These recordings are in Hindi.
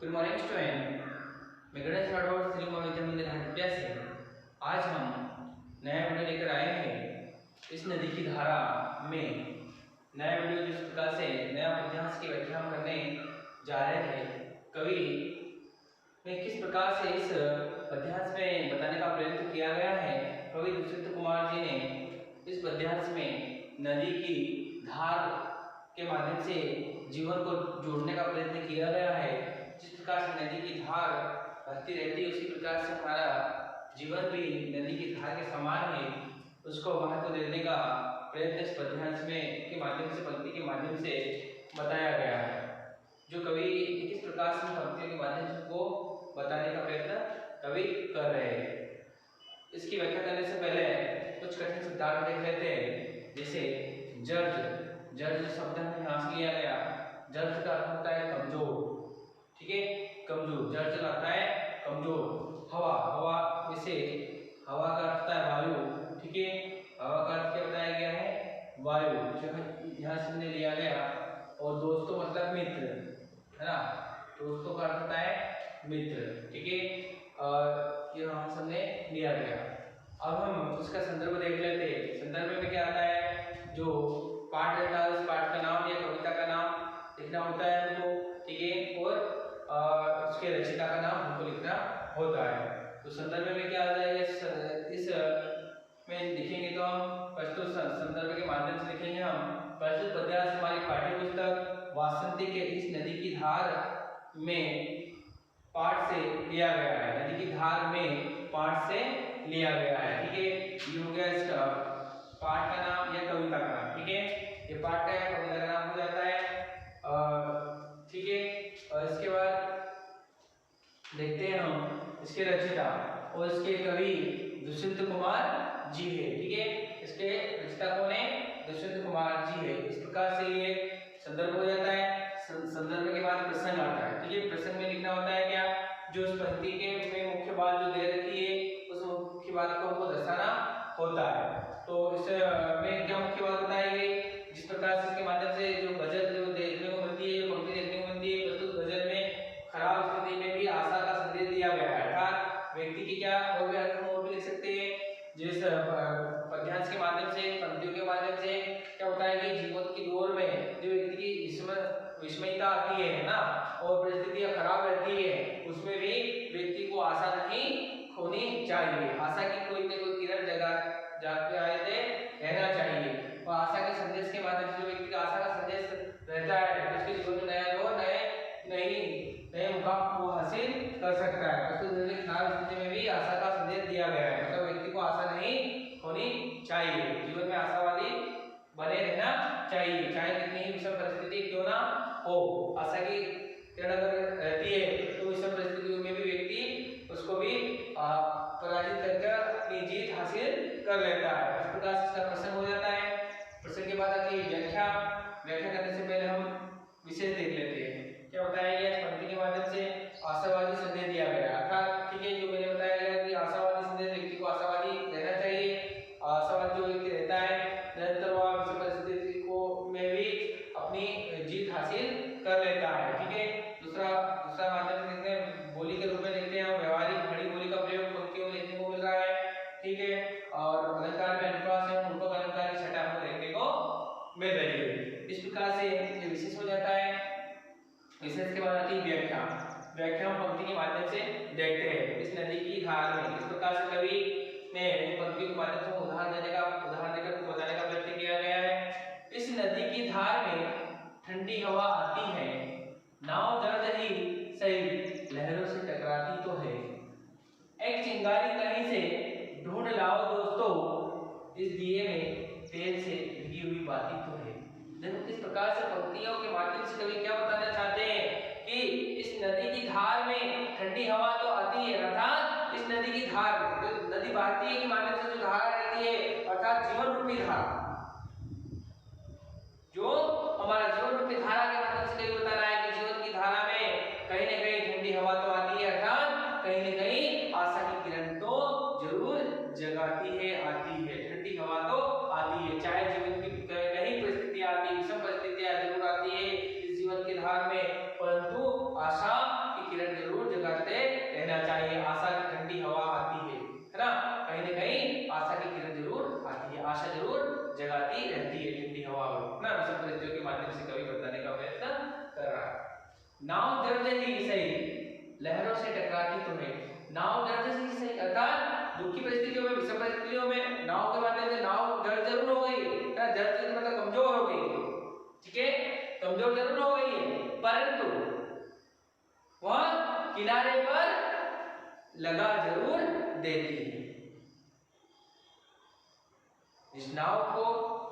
गुड मॉर्निंग स्टूडेंट, मैं गणेश राठौड़ श्री विद्या मंदिर हटिया से आज हम नया वीडियो लेकर आए हैं। इस नदी की धारा में नया वीडियो जिस प्रकार से नया पद्यांश की व्याख्या करने जा रहे हैं। कवि में किस प्रकार से इस पद्यांश में बताने का प्रयत्न किया गया है। कवि दुष्यंत कुमार जी ने इस पद्यांश में नदी की धार के माध्यम से जीवन को जोड़ने का प्रयत्न किया गया है। जिस प्रकार से नदी की धार बहती रहती है उसी प्रकार से हमारा जीवन भी नदी की धार के समान है, उसको महत्व देने का प्रयत्न इस पद्यांश में के माध्यम से पंक्ति के माध्यम से बताया गया है। जो कवि किस प्रकार से पंक्तियों के माध्यम से को बताने का प्रयत्न कवि कर रहे हैं। इसकी व्याख्या करने से पहले कुछ कठिन शब्दार्थ देख लेते हैं। जैसे जर्ज, जर्ज शब्द में यहाँ से लिया गया। जर्ज का अर्थ होता है कमजोर, ठीक है, कमजोर। जर्ज का अर्थ है कमजोर। हवा, हवा जैसे हवा का अर्थ होता है वायु, ठीक है। हवा का अर्थ क्या बताया गया है? वायु, जो यहाँ से लिया गया। और दोस्तों मतलब मित्र, है ना। दोस्तों का अर्थ होता है मित्र, ठीक है। और ये हम सबने लिया गया। अब हम उसका संदर्भ देख लेते हैं। संदर्भ में क्या आता है? जो पाठ रहता है उस पाठ का नाम या कविता का नाम लिखना होता है हमको, ठीक है। और उसके रचयिता का नाम हमको लिखना होता है। तो संदर्भ में क्या आ जाएगा? इस में लिखेंगे तो हम प्रस्तुत संदर्भ के माध्यम से लिखेंगे। हम प्रस्तुत पद्यांश हमारी पाठ्य पुस्तक वासंती के इस नदी की धार में पाठ से लिया गया है। नदी की धार में पाठ से लिया गया है, ठीक है। ये हो गया इसका पाठ का नाम या कविता का नाम, ठीक है। ये पाठ का या कविता का नाम हो जाता है, ठीक है। और इसके बाद देखते हैं हम इसके रचयिता, और इसके कवि दुष्यंत कुमार जी है, ठीक है। इसके रचयिता कौन है? दुष्यंत कुमार जी है। इस प्रकार से ये संदर्भ हो जाता है। संदर्भ के बाद प्रसंग आता है, ठीक है। प्रसंग में लिखना होता है क्या? जो उस पंक्ति के में मुख्य बात जो दे रखी है उस मुख्य बात को हमको दर्शाना होता है। तो इसमें क्या मुख्य बात बताई गई? जिस प्रकार से इसके माध्यम से जो गजल जो देखने को मिलती है, पंक्ति देखने को मिलती है, प्रस्तुत गजल में खराब स्थिति में भी आशा का संदेश दिया गया है। अर्थात व्यक्ति की क्या और भी अर्थ हम और भी लिख सकते हैं। जिस पद्यांश के माध्यम से, पंक्तियों के माध्यम से क्या होता है कि जीवन की दौर में जो व्यक्ति की विस्मयता आती है ना, और परिस्थितियां खराब रहती है, उसमें भी व्यक्ति को आशा नहीं खोनी चाहिए। आशा की कोई न कोई किरण जागते आए थे रहना चाहिए। और आशा के संदेश के माध्यम से जो व्यक्ति का आशा का संदेश रहता है उसके जीवन में नया दौर नए मुकाम को हासिल कर सकता है। तो खराब स्थिति में भी आशा का संदेश दिया गया है। मतलब व्यक्ति को आशा नहीं होनी चाहिए, जीवन में आशावादी बने रहना चाहिए, चाहे कितनी ही विषम परिस्थिति क्यों ना हो। आशा की किरण अगर रहती है तो विषम परिस्थितियों में भी व्यक्ति उसको भी पराजित करके अपनी जीत हासिल कर लेता है। इस प्रकार से इसका प्रसंग हो जाता है। प्रसंग के बाद आती है व्याख्या। व्याख्या करने से पहले हम विशेष देख लेते हैं। क्या बताया गया? इस पंक्ति के माध्यम से आशावादी संदेश दिया गया। अर्थात ठीक है, जो मैंने बताया गया कि आशावादी संदेश, व्यक्ति को आशावादी रहना चाहिए। आशावादी जो व्यक्ति रहता है निरंतर वह विषम परिस्थिति को में भी अपनी जीत हासिल कर लेता है, ठीक है। दूसरा माध्यम देखते हैं, बोली के रूप में देखते हैं हम व्यवहारिक खड़ी बोली का प्रयोग पंक्तियों में देखने को मिल रहा है, ठीक है। और अलंकार में अनुप्रास एवं रूपक अलंकार की छटा हमको देखने को मिल रही है। इस प्रकार से ये विशेष हो जाता है। विशेष के बाद आती है व्याख्या। व्याख्या हम पंक्ति के माध्यम से देखते हैं। इस नदी की धार में इस प्रकार से कवि ने पंक्ति के माध्यम से उदाहरण देकर बताने का प्रयत्न किया गया है। इस नदी की धार में ठंडी हवा आती है, नाव जर्जर ही सही लहरों से टकराती तो है। एक चिंगारी कहीं से ढूंढ लाओ दोस्तों, इस दिए में तेल से भिगी हुई बाती तो है। देखो किस प्रकार से पंक्तियों के माध्यम से कवि क्या बताना चाहते हैं कि इस नदी की धार में ठंडी हवा तो आती है। अर्थात इस नदी की धार, जो नदी बहती है के माध्यम से जो धारा रहती है, अर्थात जीवन रूपी धारा, जो हमारा जीवन रूपी धारा के माध्यम से कवि बता रहा है कि जीवन की धारा में कहीं न कहीं ठंडी हवा तो आती है। अर्थात कहीं न कहीं आशा की किरण तो जरूर जगाती है, आती है। ठंडी हवा तो आती है, चाहे जीवन की कहीं परिस्थितियां आती है, विषम परिस्थितियां जरूर आती है इस जीवन की धार में, परंतु आशा की नाव जर्ज ही सही, लहरों से टकराती तो है। नाव जर्ज ही सही अर्थात दुखी परिस्थितियों में, विषम परिस्थितियों में नाव के माध्यम से नाव जर्ज जरूर हो गई, जर्ज मतलब कमजोर हो गई, ठीक है, कमजोर जरूर हो गई है, परंतु वह किनारे पर लगा जरूर देती है। इस नाव को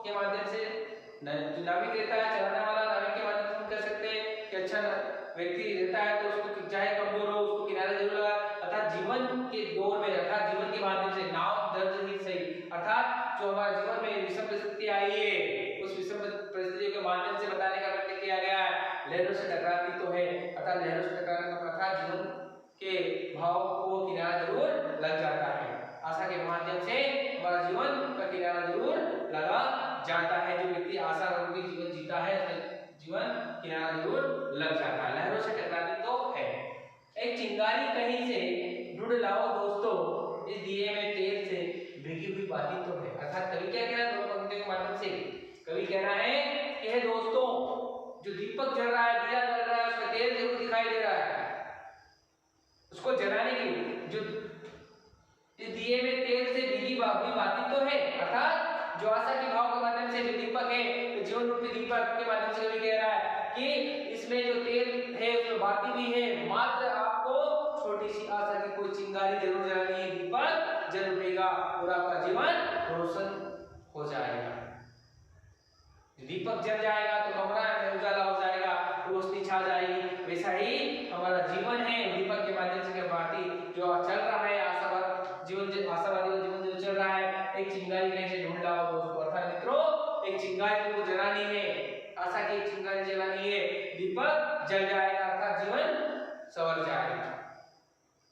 के माध्यम से नाविक रहता है, चलाने वाला नाविक के माध्यम से हम कह सकते हैं कि अच्छा व्यक्ति रहता है तो उसको चाहे कमजोर हो उसको किनारे जरूर लगा, अर्थात जीवन के दौर में, अर्थात जीवन के माध्यम से नाव दर्ज ही सही, अर्थात जो हमारे जीवन में विषम परिस्थिति आई है उस विषम परिस्थितियों के माध्यम से बताने का प्रयत्न किया गया है। लहरों से टकराती तो है, अर्थात लहरों से टकराने का अर्थात जीवन के भाव को किनारा जरूर लग जाता है। आशा के माध्यम से हमारा जीवन का किनारा जरूर लगा जाता है। जो व्यक्ति आशा रूपी जीवन जीता है जीवन किनारा जरूर लग जाता है। लहरों से टकराती तो है। एक चिंगारी कहीं से ढूंढ लाओ दोस्तों, इस दिए में तेल से भीगी हुई बाती तो है। अर्थात कवि क्या कह रहा है, दोनों पंक्तियों के माध्यम से कवि कह रहा है कि हे दोस्तों, जो दीपक जल रहा है, दिया जल रहा है, उसमें तेल जरूर दिखाई दे रहा है, उसको जलाने के लिए जो इस दिए में तेल से भीगी हुई बाती तो है, अर्थात जो आशा के भाव के माध्यम से जो दीपक है, तो जीवन रूपी दीपक के माध्यम से कवि कह रहा है कि इसमें जो तेल है उसमें बाती भी है, मात्र आपको छोटी सी आशा की कोई चिंगारी जरूर जलानी है, दीपक जल उठेगा और आपका जीवन रोशन हो जाएगा। दीपक जल जाएगा तो कमरा में उजाला हो जाएगा, रोशनी छा जाएगी। वैसा ही हमारा जीवन है, दीपक के माध्यम से बाती जो चल रहा है, आशावादी जीवन जो चल रहा है, एक चिंगारी कहीं से ढूंढ लाओ दोस्तों। अर्थात मित्रों, एक चिंगारी को जलानी है, आशा की एक चिंगारी जलानी है, दीपक जल जाएगा, अर्थात जीवन संवर जाएगा।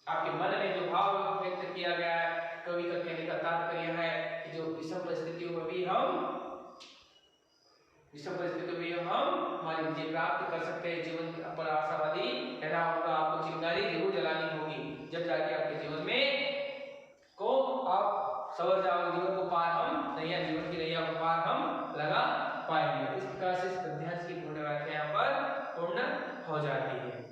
आपके मन में जो भाव व्यक्त किया गया है, कवि का कहने का तात्पर्य है कि जो विषम परिस्थितियों में भी हम हमारी विजय प्राप्त कर सकते हैं। जीवन पर आशावादी रहना होगा, आपको चिंगारी जरूर जलानी होगी, जब जाके आपके जीवन में को आप सवर जाओगे, जीवन को पार हम नैया, जीवन की नैया को पार हम लगा पाएंगे। इस प्रकार से इस अध्याय की पूर्ण व्याख्या यहाँ पर पूर्ण हो जाती है।